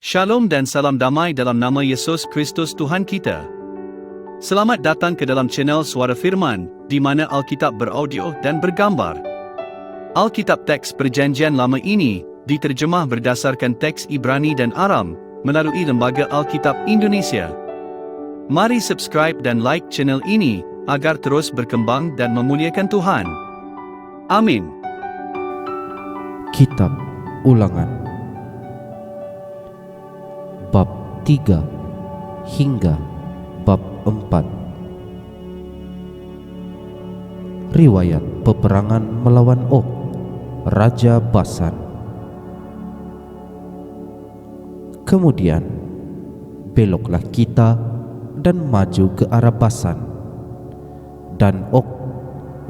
Shalom dan salam damai dalam nama Yesus Kristus Tuhan kita. Selamat datang ke dalam channel Suara Firman, di mana Alkitab beraudio dan bergambar. Alkitab teks Perjanjian Lama ini diterjemah berdasarkan teks Ibrani dan Aram melalui Lembaga Alkitab Indonesia. Mari subscribe dan like channel ini agar terus berkembang dan memuliakan Tuhan. Amin. Kitab Ulangan bab 3 hingga bab 4. Riwayat peperangan melawan Og, Raja Basan. Kemudian beloklah kita dan maju ke arah Basan, dan Og,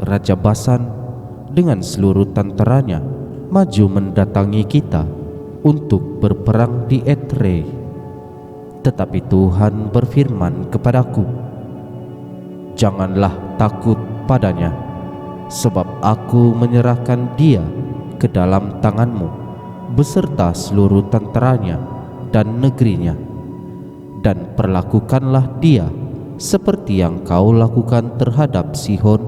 Raja Basan dengan seluruh tenteranya maju mendatangi kita untuk berperang di Edrei. Tetapi Tuhan berfirman kepadaku, "Janganlah takut padanya, sebab aku menyerahkan dia ke dalam tanganmu, beserta seluruh tenteranya dan negerinya. Dan perlakukanlah dia seperti yang kau lakukan terhadap Sihon,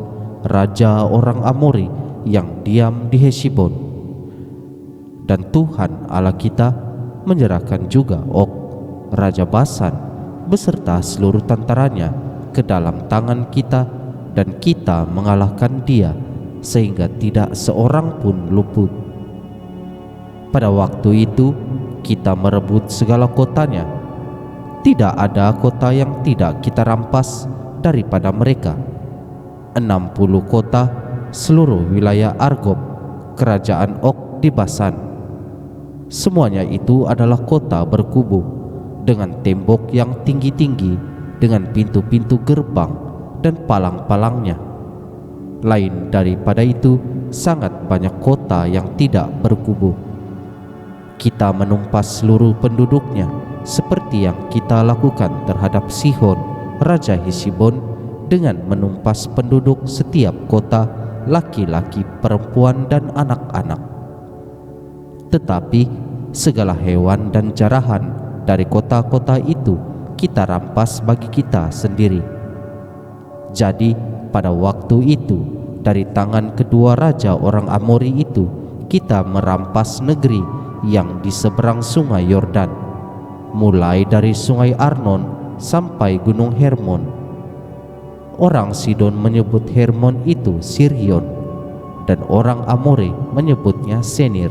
raja orang Amori yang diam di Hesibon." Dan Tuhan Allah kita menyerahkan juga Og, Raja Basan beserta seluruh tentaranya ke dalam tangan kita, dan kita mengalahkan dia sehingga tidak seorang pun luput. Pada waktu itu kita merebut segala kotanya. Tidak ada kota yang tidak kita rampas daripada mereka. 60 kota seluruh wilayah Argob, kerajaan Og di Basan. Semuanya itu adalah kota berkubu dengan tembok yang tinggi-tinggi, dengan pintu-pintu gerbang dan palang-palangnya. Lain daripada itu, sangat banyak kota yang tidak berkubu. Kita menumpas seluruh penduduknya, seperti yang kita lakukan terhadap Sihon, Raja Hesibon, dengan menumpas penduduk setiap kota, laki-laki, perempuan, dan anak-anak. Tetapi segala hewan dan jarahan dari kota-kota itu kita rampas bagi kita sendiri. Jadi pada waktu itu, dari tangan kedua raja orang Amori itu, kita merampas negeri yang di seberang sungai Yordan, mulai dari sungai Arnon sampai gunung Hermon. Orang Sidon menyebut Hermon itu Sirion, dan orang Amori menyebutnya Senir.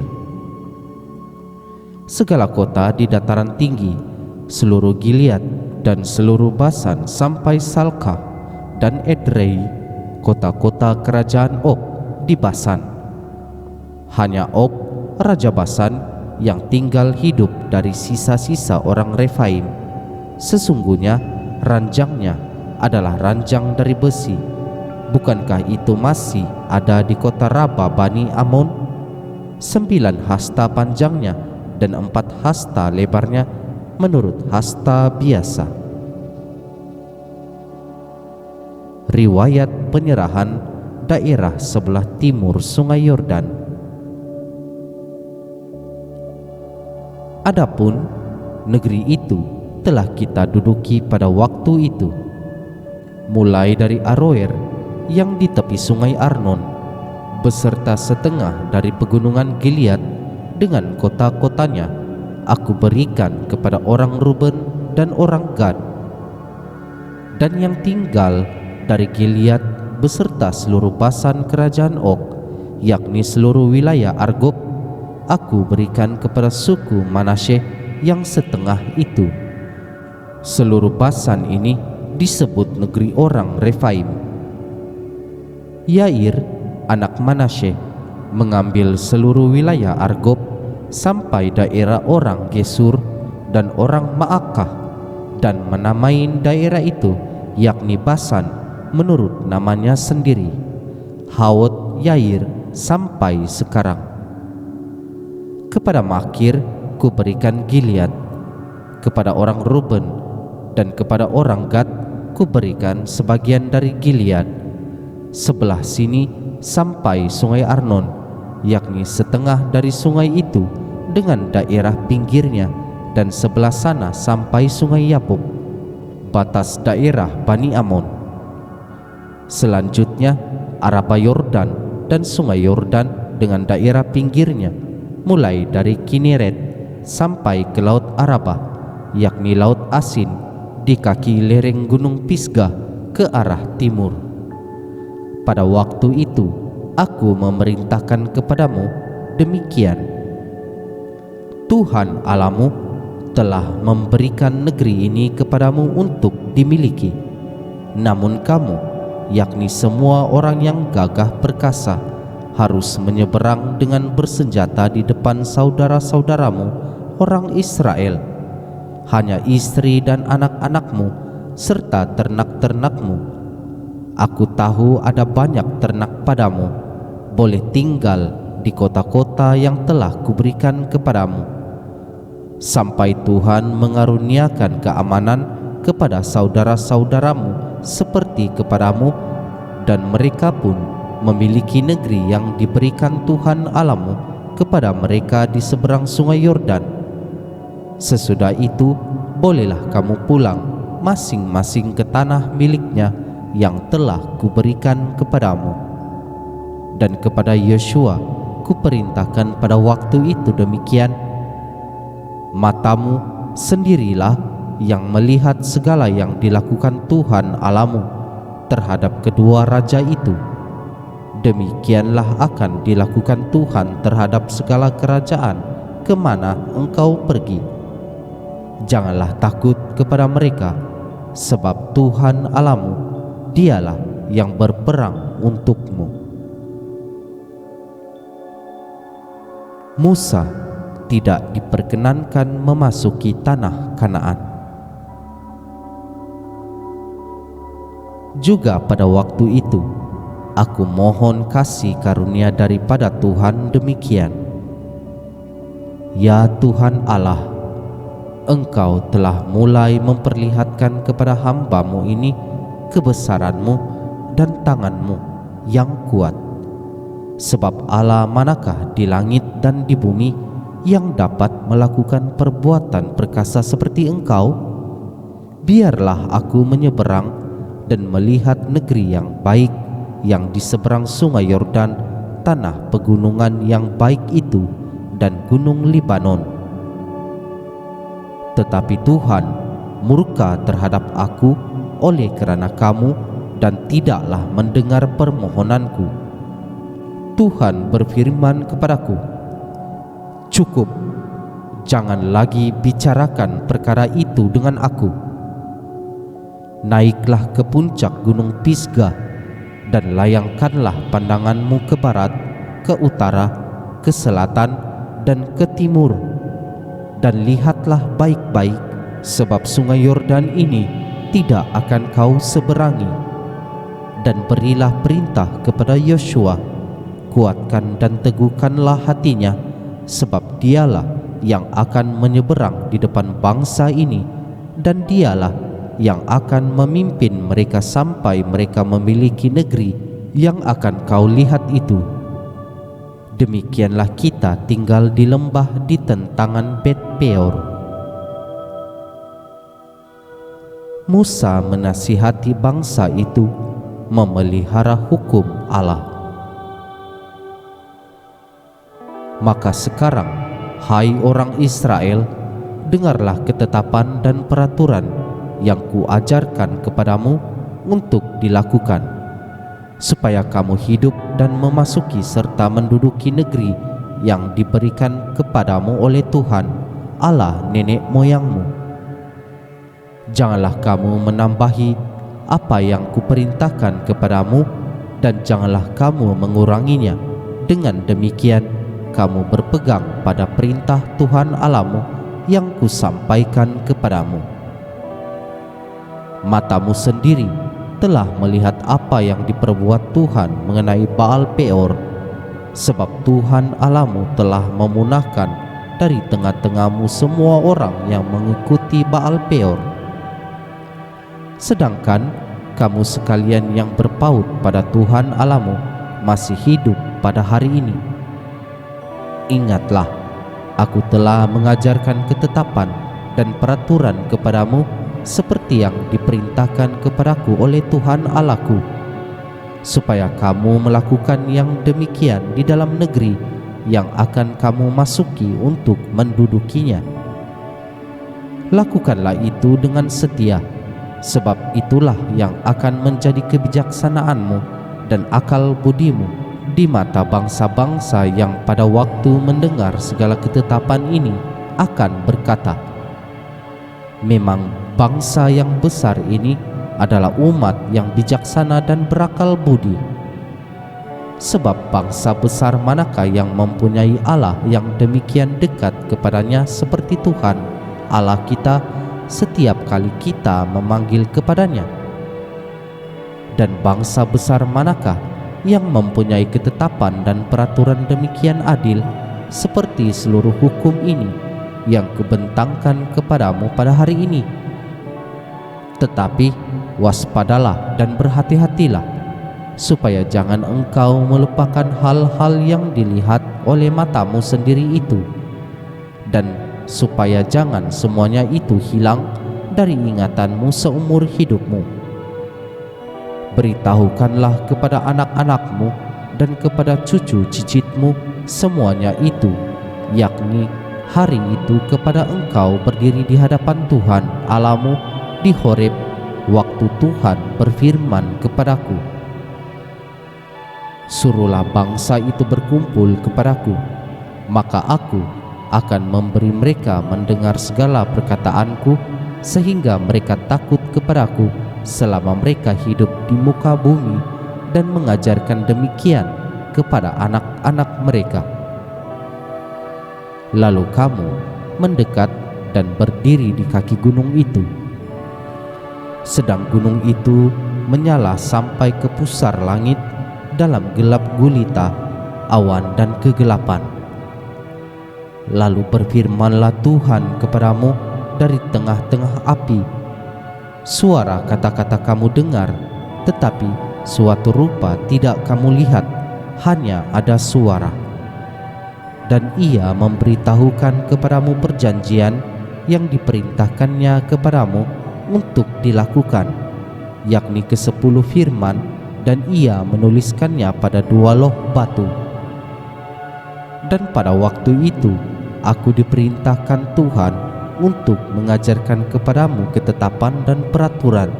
Segala kota di dataran tinggi, seluruh Gilead dan seluruh Basan sampai Salka dan Edrei, kota-kota kerajaan Og di Basan. Hanya Og, Raja Basan, yang tinggal hidup dari sisa-sisa orang Refaim. Sesungguhnya ranjangnya adalah ranjang dari besi. Bukankah itu masih ada di kota Raba Bani Amon? 9 hasta panjangnya dan 4 hasta lebarnya menurut hasta biasa. Riwayat penyerahan daerah sebelah timur sungai Yordan. Adapun negeri itu telah kita duduki pada waktu itu, mulai dari Aroer yang di tepi sungai Arnon, beserta setengah dari pegunungan Gilead dengan kota-kotanya, aku berikan kepada orang Ruben dan orang Gad. Dan yang tinggal dari Gilead beserta seluruh Basan kerajaan Og, yakni seluruh wilayah Argob, aku berikan kepada suku Manasye yang setengah itu. Seluruh Basan ini disebut negeri orang Refaim. Yair, anak Manasye, mengambil seluruh wilayah Argob sampai daerah orang Gesur dan orang Maakah, dan menamai daerah itu, yakni Basan, menurut namanya sendiri, Hawot Yair sampai sekarang. Kepada Makir ku berikan Gilead, kepada orang Ruben dan kepada orang Gad ku berikan sebagian dari Gilead, sebelah sini sampai sungai Arnon, yakni setengah dari sungai itu dengan daerah pinggirnya dan sebelah sana sampai sungai Yabok, batas daerah Bani Amon. Selanjutnya Araba Yordan dan sungai Yordan dengan daerah pinggirnya, mulai dari Kineret sampai ke Laut Araba, yakni Laut Asin di kaki lereng Gunung Pisgah ke arah timur. Pada waktu itu aku memerintahkan kepadamu demikian: Tuhan Allahmu telah memberikan negeri ini kepadamu untuk dimiliki. Namun kamu, yakni semua orang yang gagah perkasa, harus menyeberang dengan bersenjata di depan saudara-saudaramu orang Israel. Hanya istri dan anak-anakmu serta ternak-ternakmu. Aku tahu ada banyak ternak padamu, boleh tinggal di kota-kota yang telah kuberikan kepadamu, sampai Tuhan mengaruniakan keamanan kepada saudara-saudaramu seperti kepadamu, dan mereka pun memiliki negeri yang diberikan Tuhan Allahmu kepada mereka di seberang sungai Yordan. Sesudah itu bolehlah kamu pulang masing-masing ke tanah miliknya yang telah kuberikan kepadamu. Dan kepada Yosua kuperintahkan pada waktu itu demikian: matamu sendirilah yang melihat segala yang dilakukan Tuhan Allahmu terhadap kedua raja itu. Demikianlah akan dilakukan Tuhan terhadap segala kerajaan kemana engkau pergi. Janganlah takut kepada mereka, sebab Tuhan Allahmu dialah yang berperang untukmu. Musa tidak diperkenankan memasuki tanah Kanaan. Juga pada waktu itu aku mohon kasih karunia daripada Tuhan demikian: Ya Tuhan Allah, Engkau telah mulai memperlihatkan kepada hamba-Mu ini kebesaran-Mu dan tangan-Mu yang kuat. Sebab Allah manakah di langit dan di bumi yang dapat melakukan perbuatan perkasa seperti Engkau? Biarlah aku menyeberang dan melihat negeri yang baik yang di seberang sungai Yordan, tanah pegunungan yang baik itu, dan gunung Libanon. Tetapi Tuhan murka terhadap aku oleh kerana kamu dan tidaklah mendengar permohonanku. Tuhan berfirman kepadaku, cukup, jangan lagi bicarakan perkara itu dengan aku. Naiklah ke puncak gunung Pisgah dan layangkanlah pandanganmu ke barat, ke utara, ke selatan, dan ke timur. Dan lihatlah baik-baik, sebab sungai Yordan ini tidak akan kau seberangi. Dan berilah perintah kepada Yosua, kuatkan dan teguhkanlah hatinya, sebab dialah yang akan menyeberang di depan bangsa ini, dan dialah yang akan memimpin mereka sampai mereka memiliki negeri yang akan kau lihat itu. Demikianlah kita tinggal di lembah di tentangan Bet Peor. Musa menasihati bangsa itu memelihara hukum Allah. Maka sekarang, hai orang Israel, dengarlah ketetapan dan peraturan yang kuajarkan kepadamu untuk dilakukan, supaya kamu hidup dan memasuki serta menduduki negeri yang diberikan kepadamu oleh Tuhan, Allah nenek moyangmu. Janganlah kamu menambahi apa yang kuperintahkan kepadamu, dan janganlah kamu menguranginya. Dengan demikian, kamu berpegang pada perintah Tuhan Allahmu yang kusampaikan kepadamu. Matamu sendiri telah melihat apa yang diperbuat Tuhan mengenai Baal Peor, sebab Tuhan Allahmu telah memunahkan dari tengah-tengahmu semua orang yang mengikuti Baal Peor. Sedangkan kamu sekalian yang berpaut pada Tuhan Allahmu masih hidup pada hari ini. Ingatlah, aku telah mengajarkan ketetapan dan peraturan kepadamu seperti yang diperintahkan kepadaku oleh Tuhan Allahku, supaya kamu melakukan yang demikian di dalam negeri yang akan kamu masuki untuk mendudukinya. Lakukanlah itu dengan setia, sebab itulah yang akan menjadi kebijaksanaanmu dan akal budimu di mata bangsa-bangsa yang pada waktu mendengar segala ketetapan ini akan berkata, memang bangsa yang besar ini adalah umat yang bijaksana dan berakal budi. Sebab bangsa besar manakah yang mempunyai Allah yang demikian dekat kepadanya seperti Tuhan Allah kita setiap kali kita memanggil kepadanya? Dan bangsa besar manakah yang mempunyai ketetapan dan peraturan demikian adil seperti seluruh hukum ini yang kubentangkan kepadamu pada hari ini? Tetapi waspadalah dan berhati-hatilah, supaya jangan engkau melupakan hal-hal yang dilihat oleh matamu sendiri itu, dan supaya jangan semuanya itu hilang dari ingatanmu seumur hidupmu. Beritahukanlah kepada anak-anakmu dan kepada cucu cicitmu semuanya itu, yakni hari itu kepada engkau berdiri di hadapan Tuhan Allahmu di Horeb, waktu Tuhan berfirman kepadaku, suruhlah bangsa itu berkumpul kepadaku, maka aku akan memberi mereka mendengar segala perkataanku, sehingga mereka takut kepadaku selama mereka hidup di muka bumi, dan mengajarkan demikian kepada anak-anak mereka. Lalu kamu mendekat dan berdiri di kaki gunung itu. Sedang gunung itu menyala sampai ke pusar langit dalam gelap gulita, awan dan kegelapan. Lalu berfirmanlah Tuhan kepadamu dari tengah-tengah api. Suara kata-kata kamu dengar, tetapi suatu rupa tidak kamu lihat, hanya ada suara. Dan ia memberitahukan kepadamu perjanjian yang diperintahkannya kepadamu untuk dilakukan, yakni ke-10 firman, dan ia menuliskannya pada 2 loh batu. Dan pada waktu itu aku diperintahkan Tuhan untuk mengajarkan kepadamu ketetapan dan peraturan,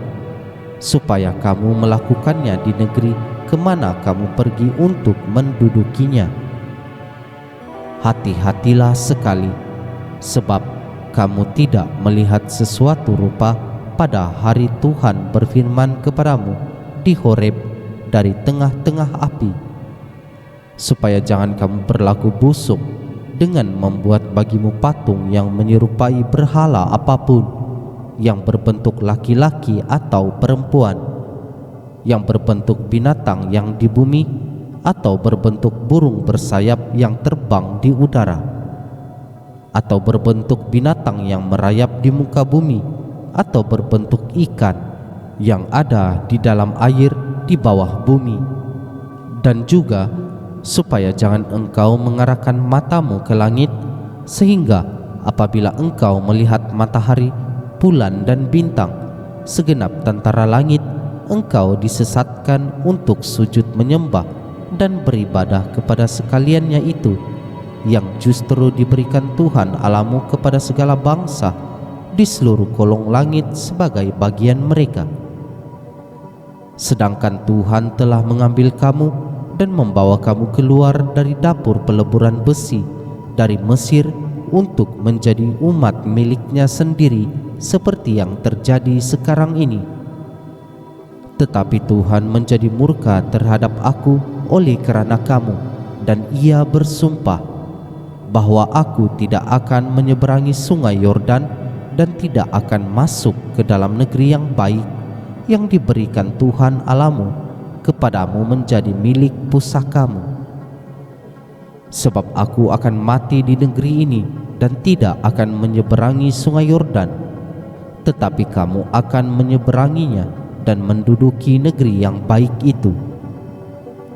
supaya kamu melakukannya di negeri kemana kamu pergi untuk mendudukinya. Hati-hatilah sekali, sebab kamu tidak melihat sesuatu rupa pada hari Tuhan berfirman kepadamu di Horeb dari tengah-tengah api, supaya jangan kamu berlaku busuk dengan membuat bagimu patung yang menyerupai berhala apapun, yang berbentuk laki-laki atau perempuan, yang berbentuk binatang yang di bumi, atau berbentuk burung bersayap yang terbang di udara, atau berbentuk binatang yang merayap di muka bumi, atau berbentuk ikan yang ada di dalam air di bawah bumi. Dan juga supaya jangan engkau mengarahkan matamu ke langit, sehingga apabila engkau melihat matahari, bulan dan bintang, segenap tentara langit, engkau disesatkan untuk sujud menyembah dan beribadah kepada sekaliannya itu, yang justru diberikan Tuhan Allahmu kepada segala bangsa di seluruh kolong langit sebagai bagian mereka. Sedangkan Tuhan telah mengambil kamu dan membawa kamu keluar dari dapur peleburan besi dari Mesir untuk menjadi umat miliknya sendiri, seperti yang terjadi sekarang ini. Tetapi Tuhan menjadi murka terhadap aku oleh kerana kamu, dan ia bersumpah bahwa aku tidak akan menyeberangi sungai Yordan dan tidak akan masuk ke dalam negeri yang baik yang diberikan Tuhan Allahmu kepadamu menjadi milik pusakamu. Sebab aku akan mati di negeri ini dan tidak akan menyeberangi sungai Yordan, tetapi kamu akan menyeberanginya dan menduduki negeri yang baik itu.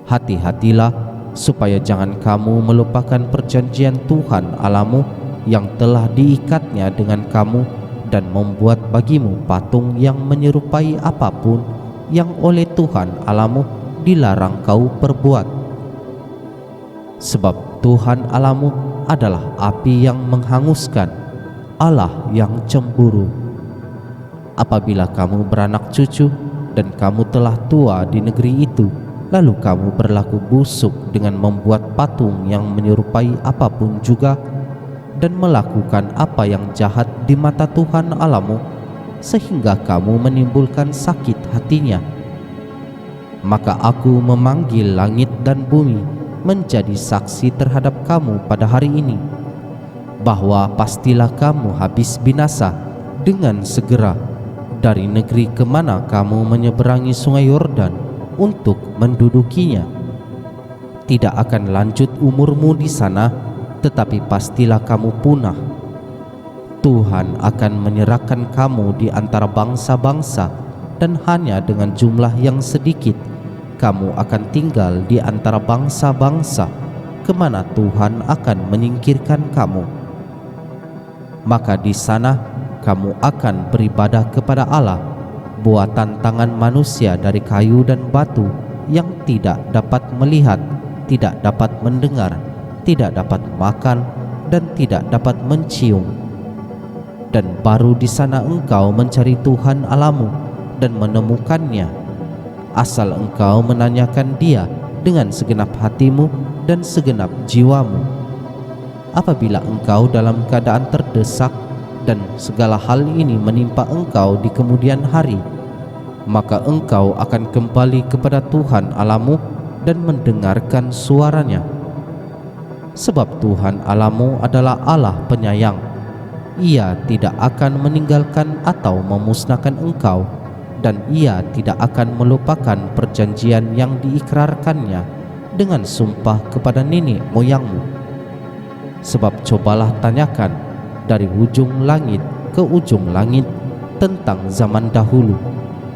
Hati-hatilah supaya jangan kamu melupakan perjanjian Tuhan Allahmu yang telah diikatnya dengan kamu dan membuat bagimu patung yang menyerupai apapun yang oleh Tuhan Allahmu dilarang kau perbuat. Sebab Tuhan Allahmu adalah api yang menghanguskan, Allah yang cemburu. Apabila kamu beranak cucu dan kamu telah tua di negeri itu, lalu kamu berlaku busuk dengan membuat patung yang menyerupai apapun juga, dan melakukan apa yang jahat di mata Tuhan Allahmu, sehingga kamu menimbulkan sakit hatinya, maka aku memanggil langit dan bumi menjadi saksi terhadap kamu pada hari ini, bahwa pastilah kamu habis binasa dengan segera dari negeri kemana kamu menyeberangi sungai Yordan untuk mendudukinya. Tidak akan lanjut umurmu di sana, tetapi pastilah kamu punah. Tuhan akan menyerahkan kamu di antara bangsa-bangsa, dan hanya dengan jumlah yang sedikit kamu akan tinggal di antara bangsa-bangsa kemana Tuhan akan menyingkirkan kamu. Maka di sana kamu akan beribadah kepada Allah buatan tangan manusia dari kayu dan batu, yang tidak dapat melihat, tidak dapat mendengar, tidak dapat makan, dan tidak dapat mencium. Dan baru di sana engkau mencari Tuhan Allahmu dan menemukannya, asal engkau menanyakan Dia dengan segenap hatimu dan segenap jiwamu. Apabila engkau dalam keadaan terdesak dan segala hal ini menimpa engkau di kemudian hari, maka engkau akan kembali kepada Tuhan Allahmu dan mendengarkan suaranya. Sebab Tuhan Allahmu adalah Allah penyayang. Ia tidak akan meninggalkan atau memusnahkan engkau, dan Ia tidak akan melupakan perjanjian yang diikrarkannya dengan sumpah kepada nenek moyangmu. Sebab cobalah tanyakan dari ujung langit ke ujung langit tentang zaman dahulu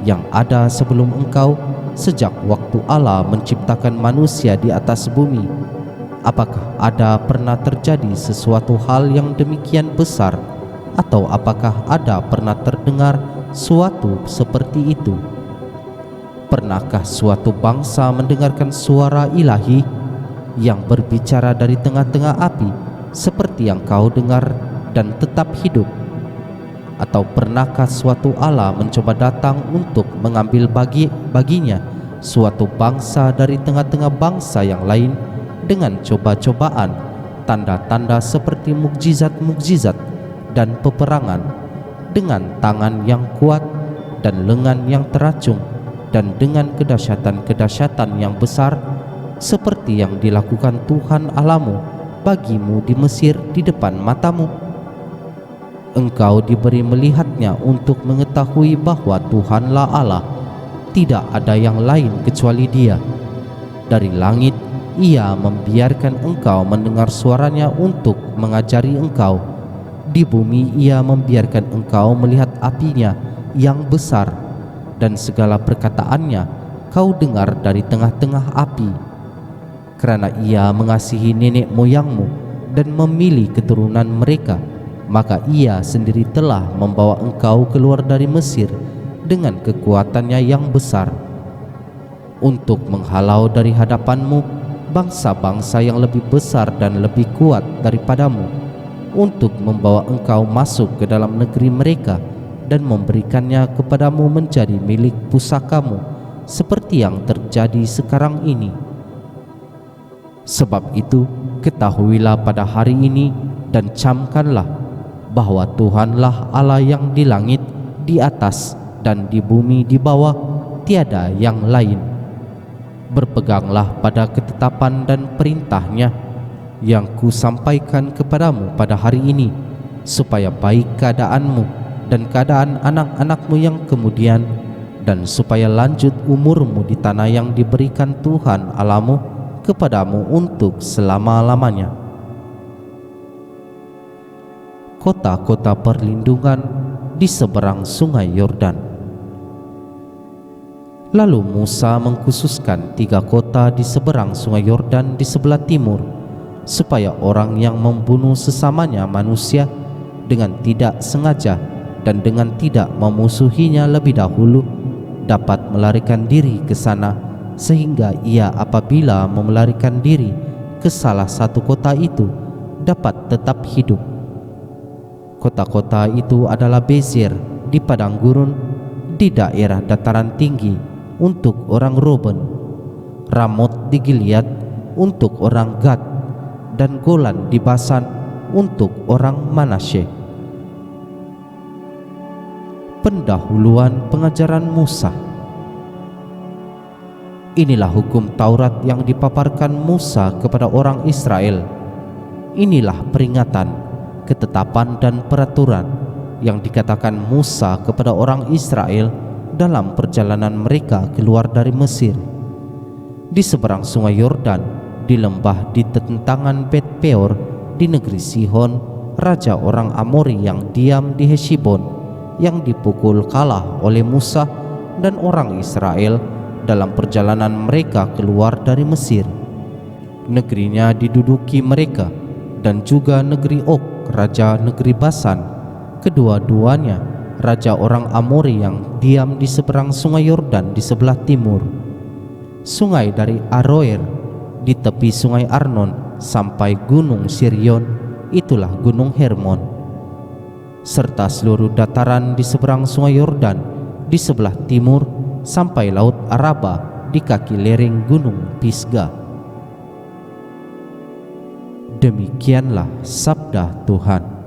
yang ada sebelum engkau, sejak waktu Allah menciptakan manusia di atas bumi. Apakah ada pernah terjadi sesuatu hal yang demikian besar, atau apakah ada pernah terdengar suatu seperti itu? Pernahkah suatu bangsa mendengarkan suara ilahi yang berbicara dari tengah-tengah api seperti yang kau dengar dan tetap hidup? Atau pernahkah suatu Allah mencoba datang untuk mengambil baginya suatu bangsa dari tengah-tengah bangsa yang lain dengan coba-cobaan, tanda-tanda seperti mukjizat-mukjizat dan peperangan, dengan tangan yang kuat dan lengan yang teracung, dan dengan kedahsyatan-kedahsyatan yang besar, seperti yang dilakukan Tuhan Allahmu bagimu di Mesir di depan matamu? Engkau diberi melihatnya untuk mengetahui bahwa Tuhanlah Allah, tidak ada yang lain kecuali Dia. Dari langit Ia membiarkan engkau mendengar suaranya untuk mengajari engkau. Di bumi Ia membiarkan engkau melihat apinya yang besar, dan segala perkataannya kau dengar dari tengah-tengah api. Kerana Ia mengasihi nenek moyangmu dan memilih keturunan mereka, maka Ia sendiri telah membawa engkau keluar dari Mesir dengan kekuatannya yang besar, untuk menghalau dari hadapanmu bangsa-bangsa yang lebih besar dan lebih kuat daripadamu, untuk membawa engkau masuk ke dalam negeri mereka dan memberikannya kepadamu menjadi milik pusakamu, seperti yang terjadi sekarang ini. Sebab itu, ketahuilah pada hari ini dan camkanlah bahwa Tuhanlah Allah yang di langit di atas dan di bumi di bawah, tiada yang lain. Berpeganglah pada ketetapan dan perintahnya yang kusampaikan kepadamu pada hari ini, supaya baik keadaanmu dan keadaan anak-anakmu yang kemudian, dan supaya lanjut umurmu di tanah yang diberikan Tuhan Allahmu kepadamu untuk selama-lamanya. Kota-kota perlindungan di seberang sungai Yordan. Lalu Musa mengkhususkan 3 kota di seberang sungai Yordan di sebelah timur, supaya orang yang membunuh sesamanya manusia dengan tidak sengaja dan dengan tidak memusuhinya lebih dahulu dapat melarikan diri ke sana, sehingga ia apabila melarikan diri ke salah satu kota itu dapat tetap hidup. Kota-kota itu adalah Bezer di padang gurun di daerah dataran tinggi untuk orang Ruben, Ramot di Gilead untuk orang Gad, dan Golan di Basan untuk orang Manasye. Pendahuluan pengajaran Musa. Inilah hukum Taurat yang dipaparkan Musa kepada orang Israel. Inilah peringatan, ketetapan dan peraturan yang dikatakan Musa kepada orang Israel dalam perjalanan mereka keluar dari Mesir. Di seberang sungai Yordan, di lembah di tentangan Bet Peor, di negeri Sihon, raja orang Amori yang diam di Heshibon, yang dipukul kalah oleh Musa dan orang Israel dalam perjalanan mereka keluar dari Mesir. Negerinya diduduki mereka, dan juga negeri Og, raja negeri Basan, kedua-duanya raja orang Amori yang diam di seberang sungai Yordan di sebelah timur. Sungai dari Aroer di tepi sungai Arnon sampai gunung Sirion, itulah gunung Hermon, serta seluruh dataran di seberang sungai Yordan di sebelah timur sampai laut Araba di kaki lereng gunung Pisga. Demikianlah sabda Tuhan.